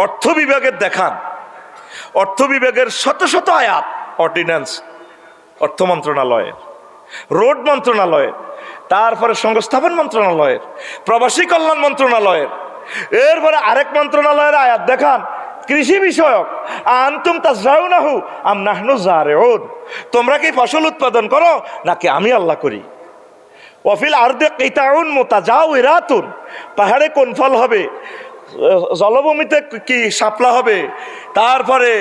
অর্থ বিভাগের দেখান, অর্থ বিভাগের শত শত আয়াত, অর্ডিন্যান্স অর্থ মন্ত্রণালয়ের, রোড মন্ত্রণালয়ের, তারপরে সংস্থাপন মন্ত্রণালয়ের, প্রবাসী কল্যাণ মন্ত্রণালয়ের, এরপরে আরেক মন্ত্রণালয়ের আয়াত দেখান কৃষি বিষয়ক, আনতুম তাজরাউনাহু আম নাহনু জারিউন, তোমরা কি ফসল উৎপাদন করো নাকি আমি আল্লাহ করি। ওয়াফিল আরদে কিতাউন মুতাজাওয়িরাতুন, পাহাড়ে কোন ফল হবে, জলভূমিতে কি শাপলা হবে, তারপরে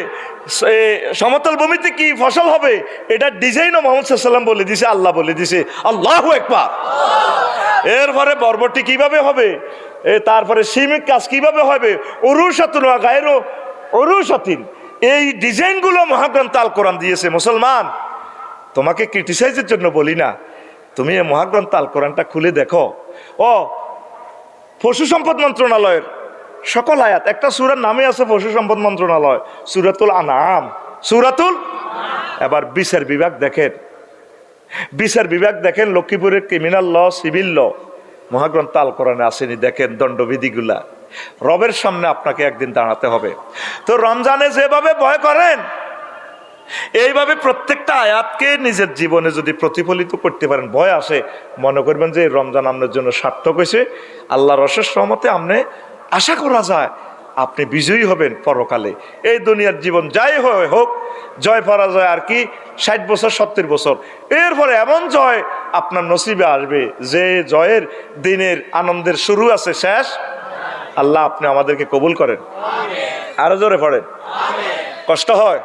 সমতল ভূমিতে কি ফসল হবে, এটা ডিজাইনও মোহাম্মদ সাল্লাল্লাহু আলাইহি ওয়াসাল্লাম বলে দিছে, আল্লাহ বলে দিছে। আল্লাহু আকবার। এরপরে বরবটি কিভাবে হবে, তারপরে সিমিক কাজ কিভাবে হবে, উরুশাতুন ওয়া গায়রু উরুশাতিন, এই ডিজাইনগুলো মহাগ্রন্থ আল কোরআন দিয়েছে। মুসলমান, তোমাকে ক্রিটিসাইজের জন্য বলি না, তুমি এই মহাগ্রন্থ আল কোরআনটা খুলে দেখো। ও পশু সম্পদ মন্ত্রণালয়ের সকল আয়াত, একটা সূরার নামে আছে পশু সম্পদ মন্ত্রণালয়, সূরাতুল আনআম, সূরাতুল। এবার বিচার বিভাগ দেখেন, বিচার বিভাগ দেখেন, লক্ষ্মীপুরের ক্রিমিনাল ল, সিভিল ল মহাগ্রন্থ আল কোরআনে আসেনি। দেখেন দণ্ডবিধিগুলা, রবের সামনে আপনাকে একদিন দাঁড়াতে হবে। তো রমজানে যেভাবে ভয় করেন, এইভাবে প্রত্যেকটা আয়াতকে নিজের জীবনে যদি প্রতিফলিত করতে পারেন, ভয় আসে, মনে করবেন যে রমজান আপনার জন্য সার্থক হয়েছে। আল্লাহর অশেষ রহমতে আপনি আশা করা যায় আপনি বিজয়ী হবেন পরকালে। এই দুনিয়ার জীবন যাই হোক, জয় পরাজয় আর কি 60 বছর 70 বছর, এরপরে এমন জয় আপনার নসিবে আসবে যে জয়ের দিনের আনন্দের শুরু আছে, শেষ। আল্লাহ আপনি আমাদেরকে কবুল করেন। আরো জোরে পড়েন, কষ্ট হয়।